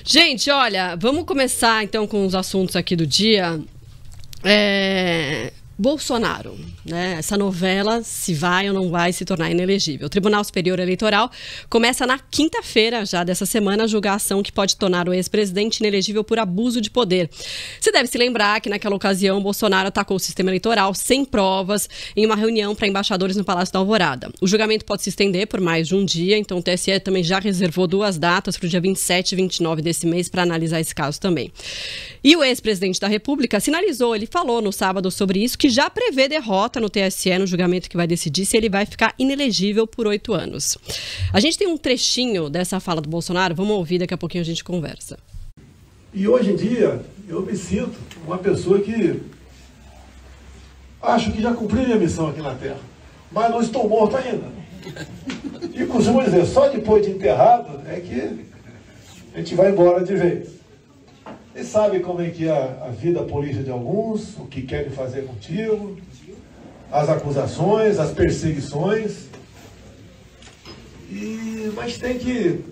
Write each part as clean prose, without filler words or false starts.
Gente, olha, vamos começar então com os assuntos aqui do dia. Bolsonaro, né? Essa novela, se vai ou não vai se tornar inelegível. O Tribunal Superior Eleitoral começa na quinta-feira, já dessa semana, a julgar a ação que pode tornar o ex-presidente inelegível por abuso de poder. Você deve se lembrar que naquela ocasião Bolsonaro atacou o sistema eleitoral sem provas em uma reunião para embaixadores no Palácio da Alvorada. O julgamento pode se estender por mais de um dia, então o TSE também já reservou 2 datas para o dia 27 e 29 desse mês para analisar esse caso também. E o ex-presidente da República sinalizou, ele falou no sábado sobre isso, que já prevê derrota no TSE no julgamento que vai decidir se ele vai ficar inelegível por 8 anos. A gente tem um trechinho dessa fala do Bolsonaro, vamos ouvir, daqui a pouquinho a gente conversa. E hoje em dia, eu me sinto uma pessoa que acho que já cumpri minha missão aqui na Terra, mas não estou morto ainda. E costumo dizer, só depois de enterrado é que a gente vai embora de vez. Você sabe como é que é a vida política de alguns, o que querem fazer contigo, as acusações, as perseguições. Mas tem que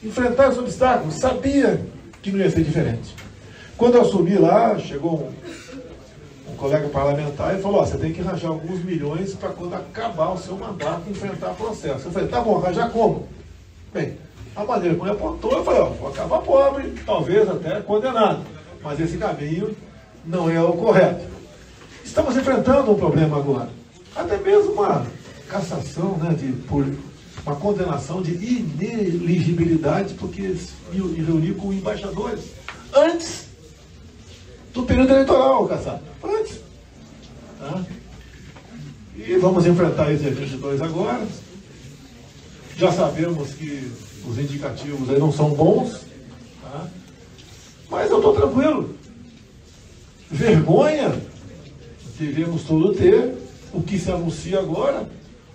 enfrentar os obstáculos. Sabia que não ia ser diferente. Quando eu assumi lá, chegou um colega parlamentar e falou, você tem que arranjar alguns milhões para quando acabar o seu mandato enfrentar o processo. Eu falei, tá bom, arranjar como? Bem, a maneira como ele apontou, eu falei, vou acabar pobre, talvez até condenado. Mas esse caminho não é o correto. Estamos enfrentando um problema agora. Até mesmo uma cassação, né, por uma condenação de ineligibilidade, porque me reuni com embaixadores antes do período eleitoral, caçado. Antes. Tá? E vamos enfrentar esse 22 agora. Já sabemos que os indicativos aí não são bons, tá? Mas eu estou tranquilo. Vergonha devemos todos ter. O que se anuncia agora,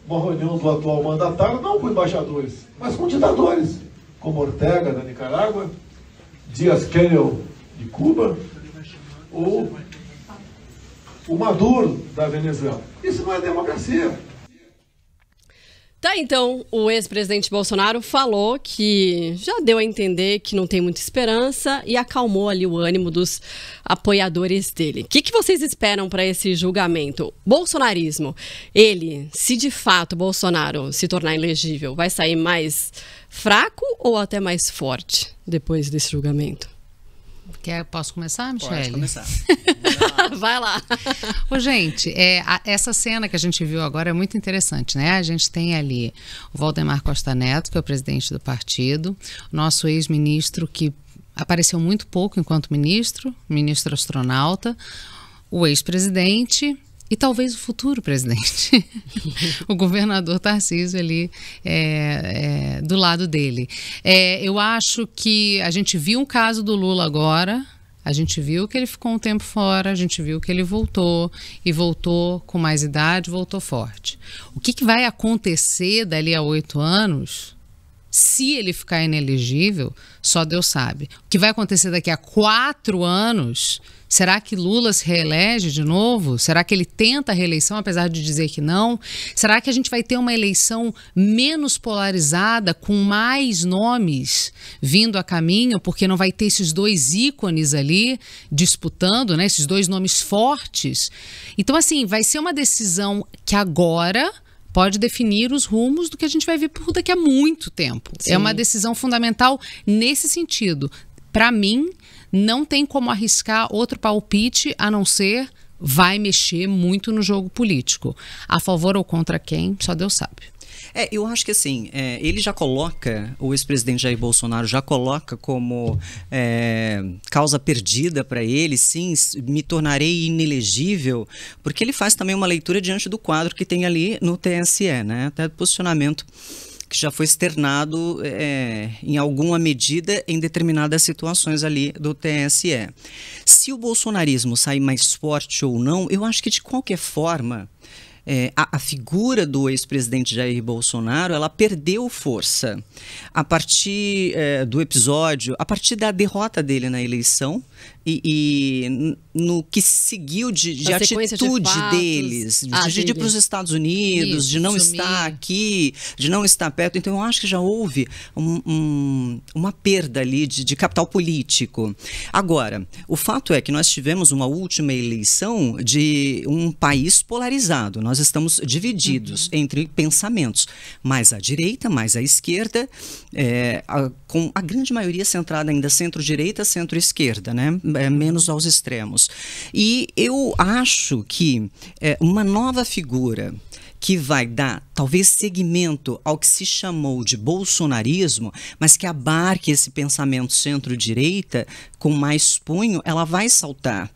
uma reunião do atual mandatário, não com embaixadores, mas com ditadores, como Ortega da Nicarágua, Díaz-Canel de Cuba, ou o Maduro da Venezuela. Isso não é democracia. Tá, então, o ex-presidente Bolsonaro falou que já deu a entender que não tem muita esperança e acalmou ali o ânimo dos apoiadores dele. O que vocês esperam para esse julgamento? Bolsonarismo, ele, se de fato Bolsonaro se tornar elegível, vai sair mais fraco ou até mais forte depois desse julgamento? Posso começar, Michele? Pode começar. Vai lá. Ô, gente, essa cena que a gente viu agora é muito interessante, né? A gente tem ali o Valdemar Costa Neto, que é o presidente do partido, nosso ex-ministro que apareceu muito pouco enquanto ministro astronauta, o ex-presidente e talvez o futuro presidente, o governador Tarcísio ali do lado dele. Eu acho que a gente viu um caso do Lula agora, a gente viu que ele ficou um tempo fora, a gente viu que ele voltou, e voltou com mais idade, voltou forte. O que vai acontecer dali a 8 anos, se ele ficar inelegível, só Deus sabe. O que vai acontecer daqui a 4 anos... Será que Lula se reelege de novo? Será que ele tenta a reeleição, apesar de dizer que não? Será que a gente vai ter uma eleição menos polarizada, com mais nomes vindo a caminho, porque não vai ter esses 2 ícones ali disputando, né? Esses 2 nomes fortes? Então, assim, vai ser uma decisão que agora pode definir os rumos do que a gente vai ver por daqui a muito tempo. Sim. É uma decisão fundamental nesse sentido. Para mim, não tem como arriscar outro palpite a não ser vai mexer muito no jogo político. A favor ou contra quem, só Deus sabe. Eu acho que assim, ele já coloca, o ex-presidente Jair Bolsonaro já coloca como causa perdida para ele, sim, me tornarei inelegível, porque ele faz também uma leitura diante do quadro que tem ali no TSE, né? Até do posicionamento que já foi externado em alguma medida em determinadas situações ali do TSE. Se o bolsonarismo sair mais forte ou não, eu acho que de qualquer forma a figura do ex-presidente Jair Bolsonaro, ela perdeu força a partir do episódio, a partir da derrota dele na eleição e no que se seguiu de atitude deles, de ir para os Estados Unidos, de não estar aqui, de não estar perto. Então eu acho que já houve uma perda ali de capital político. Agora, o fato é que nós tivemos uma última eleição de um país polarizado. Nós estamos divididos entre pensamentos, mais à direita, mais à esquerda, com a grande maioria centrada ainda centro-direita, centro-esquerda, né? Menos aos extremos. E eu acho que uma nova figura que vai dar, talvez, seguimento ao que se chamou de bolsonarismo, mas que abarque esse pensamento centro-direita com mais punho, ela vai saltar.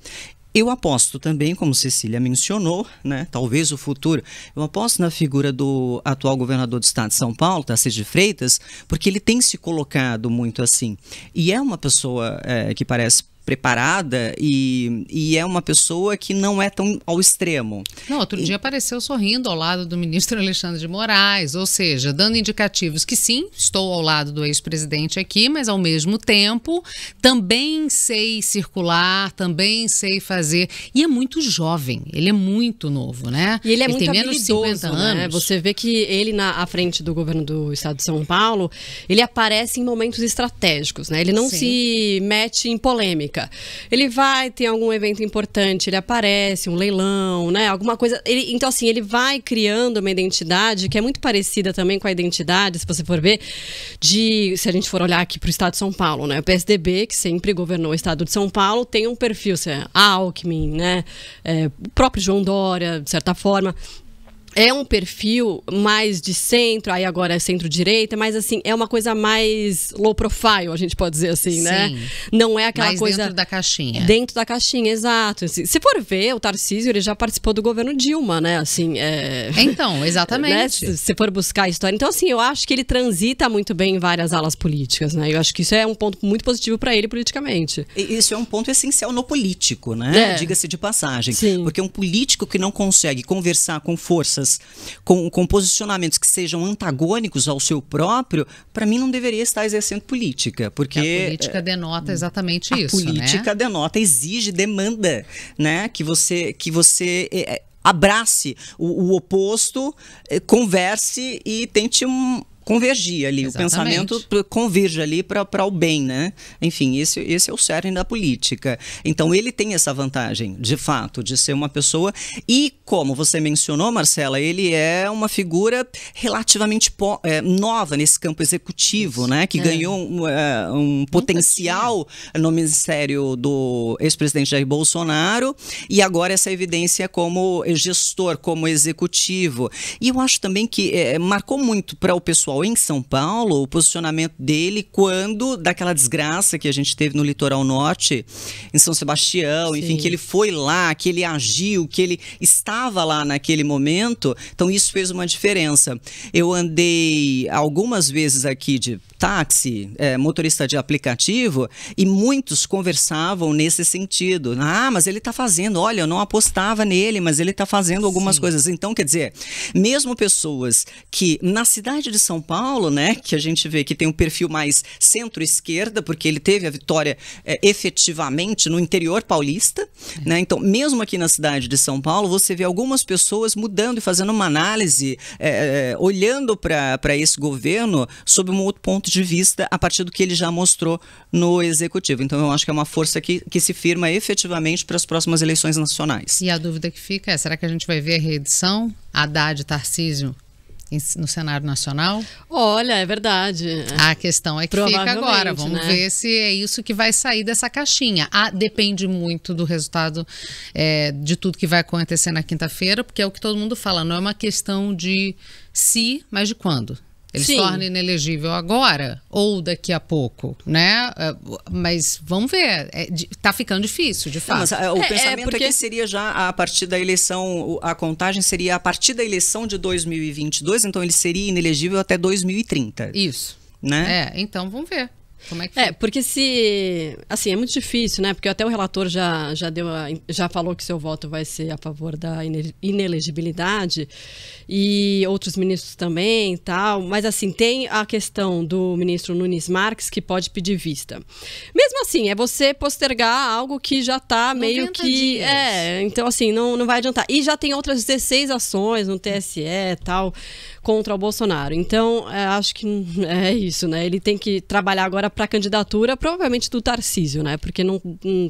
Eu aposto também, como Cecília mencionou, né, talvez o futuro, eu aposto na figura do atual governador do estado de São Paulo, Tarcísio de Freitas, porque ele tem se colocado muito assim. E é uma pessoa que parece preparada e é uma pessoa que não é tão ao extremo. Não, outro dia apareceu sorrindo ao lado do ministro Alexandre de Moraes, ou seja, dando indicativos que sim, estou ao lado do ex-presidente aqui, mas ao mesmo tempo também sei circular, também sei fazer. E é muito jovem, ele é muito novo, né? E ele é muito tem menos de 50 anos. Né? Você vê que ele à frente do governo do estado de São Paulo, ele aparece em momentos estratégicos, né? Ele não se mete em polêmica. Ele vai ter algum evento importante, ele aparece, um leilão, né? Alguma coisa. Então, assim, ele vai criando uma identidade que é muito parecida também com a identidade, se você for ver, se a gente for olhar aqui para o estado de São Paulo, né? O PSDB, que sempre governou o estado de São Paulo, tem um perfil, Alckmin, né? O próprio João Dória, de certa forma. É um perfil mais de centro, aí agora é centro-direita, mas assim, é uma coisa mais low profile, a gente pode dizer assim, né? Não é aquela mais coisa... dentro da caixinha. Dentro da caixinha, exato. Assim, se for ver, o Tarcísio, ele já participou do governo Dilma, né? Assim, Então, exatamente. Né? Se for buscar a história. Então, assim, eu acho que ele transita muito bem em várias alas políticas, né? Eu acho que isso é um ponto muito positivo para ele politicamente. Isso é um ponto essencial no político, né? Diga-se de passagem. Sim. Porque um político que não consegue conversar com forças com posicionamentos que sejam antagônicos ao seu próprio, para mim não deveria estar exercendo política, porque a política denota exatamente isso, né? A política denota, exige, demanda, né? Que você abrace o oposto, converse e tente convergir ali, exatamente. O pensamento converge ali para o bem, né? Enfim, esse é o cerne da política. Então, ele tem essa vantagem, de fato, de ser uma pessoa e, como você mencionou, Marcela, ele é uma figura relativamente nova nesse campo executivo, né? Que ganhou um potencial no ministério do ex-presidente Jair Bolsonaro e agora essa evidência como gestor, como executivo. E eu acho também que marcou muito para o pessoal em São Paulo, o posicionamento dele quando daquela desgraça que a gente teve no litoral norte, em São Sebastião, enfim, que ele foi lá, que ele agiu, que ele estava lá naquele momento. Então isso fez uma diferença. Eu andei algumas vezes aqui de táxi, motorista de aplicativo, e muitos conversavam nesse sentido. Ah, mas ele está fazendo, olha, eu não apostava nele, mas ele está fazendo algumas coisas. Então, quer dizer, mesmo pessoas que na cidade de São Paulo, né, que a gente vê que tem um perfil mais centro-esquerda, porque ele teve a vitória efetivamente no interior paulista, né? Então, mesmo aqui na cidade de São Paulo, você vê algumas pessoas mudando e fazendo uma análise, olhando para esse governo sob um outro ponto de vista a partir do que ele já mostrou no executivo. Então, eu acho que é uma força que se firma efetivamente para as próximas eleições nacionais. E a dúvida que fica é, será que a gente vai ver a reedição Haddad e Tarcísio no cenário nacional? Olha, é verdade. A questão é que fica agora. Vamos ver se é isso que vai sair dessa caixinha. Depende muito do resultado de tudo que vai acontecer na quinta-feira, porque é o que todo mundo fala, não é uma questão de se, mas de quando. Ele se torna inelegível agora ou daqui a pouco, né? Mas vamos ver. Tá ficando difícil, de fato. Não, mas o pensamento é que seria já a partir da eleição, a contagem seria a partir da eleição de 2022, então ele seria inelegível até 2030. Isso. Né? Então vamos ver. Como é que porque assim, é muito difícil, né? Porque até o relator já falou que seu voto vai ser a favor da inelegibilidade e outros ministros também e tal. Mas assim, tem a questão do ministro Nunes Marques que pode pedir vista. Mesmo assim, é você postergar algo que já está meio que... dias. Então assim, não vai adiantar. E já tem outras 16 ações no TSE e tal contra o Bolsonaro. Então, acho que é isso, né? Ele tem que trabalhar agora para a candidatura, provavelmente do Tarcísio, né? Porque não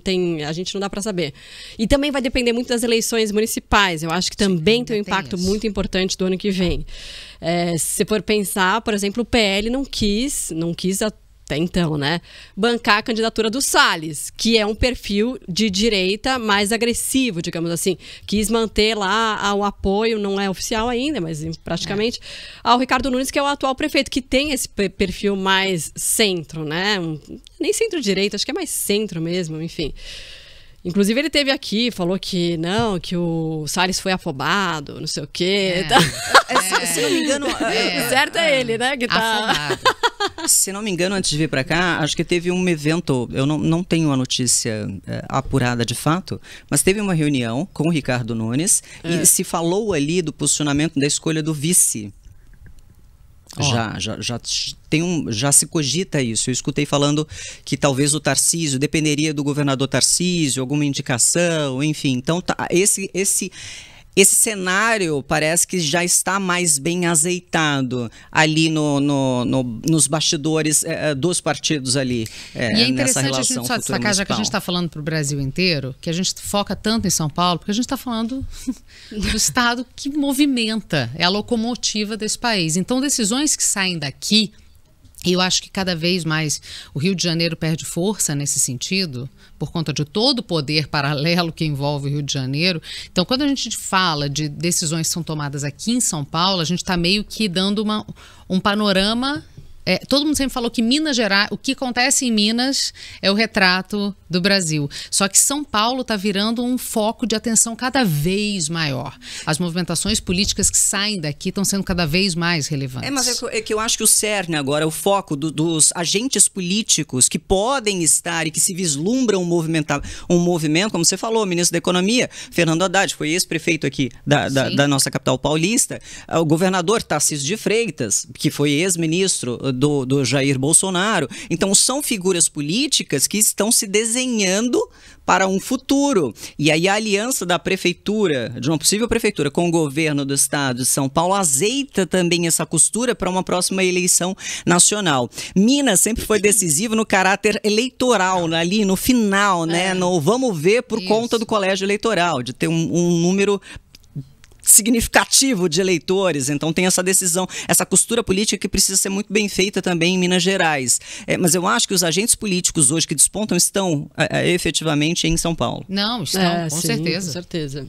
tem, a gente não dá para saber. E também vai depender muito das eleições municipais. Eu acho que também tem um impacto muito importante do ano que vem. Se for pensar, por exemplo, o PL não quis até então, né, bancar a candidatura do Salles, que é um perfil de direita mais agressivo, digamos assim. Quis manter lá o apoio, não é oficial ainda, mas praticamente, ao Ricardo Nunes, que é o atual prefeito, que tem esse perfil mais centro, né? Nem centro-direita, acho que é mais centro mesmo, enfim. Inclusive, ele esteve aqui, falou que não, que o Salles foi afobado, não sei o quê. Se não me engano... certo é ele, né? Que tá... afobado. Se não me engano, antes de vir para cá, acho que teve um evento, eu não tenho a notícia apurada de fato, mas teve uma reunião com o Ricardo Nunes e se falou ali do posicionamento da escolha do vice. Já se cogita isso. Eu escutei falando que talvez o Tarcísio dependeria do governador Tarcísio, alguma indicação, enfim. Então, esse cenário parece que já está mais bem azeitado ali nos bastidores dos partidos ali. E é interessante nessa a gente só destacar, já que a gente está falando para o Brasil inteiro, que a gente foca tanto em São Paulo, porque a gente está falando do estado que movimenta, é a locomotiva desse país. Então, decisões que saem daqui, e eu acho que cada vez mais o Rio de Janeiro perde força nesse sentido, por conta de todo o poder paralelo que envolve o Rio de Janeiro. Então, quando a gente fala de decisões que são tomadas aqui em São Paulo, a gente está meio que dando um panorama... todo mundo sempre falou que Minas Gerais, o que acontece em Minas é o retrato do Brasil. Só que São Paulo está virando um foco de atenção cada vez maior. As movimentações políticas que saem daqui estão sendo cada vez mais relevantes. Mas é que eu acho que o cerne agora, o foco dos agentes políticos que podem estar e que se vislumbram um movimento, como você falou, ministro da Economia, Fernando Haddad, foi ex-prefeito aqui da nossa capital paulista, o governador Tarcísio de Freitas, que foi ex-ministro do Jair Bolsonaro. Então, são figuras políticas que estão se desenhando para um futuro. E aí a aliança da prefeitura, de uma possível prefeitura com o governo do estado de São Paulo, azeita também essa costura para uma próxima eleição nacional. Minas sempre foi decisivo no caráter eleitoral, ali no final, né? No vamos ver por conta do colégio eleitoral, de ter um número significativo de eleitores. Então tem essa decisão, essa costura política que precisa ser muito bem feita também em Minas Gerais. Mas eu acho que os agentes políticos hoje que despontam estão efetivamente em São Paulo. Não, estão, com sim, certeza. Com certeza.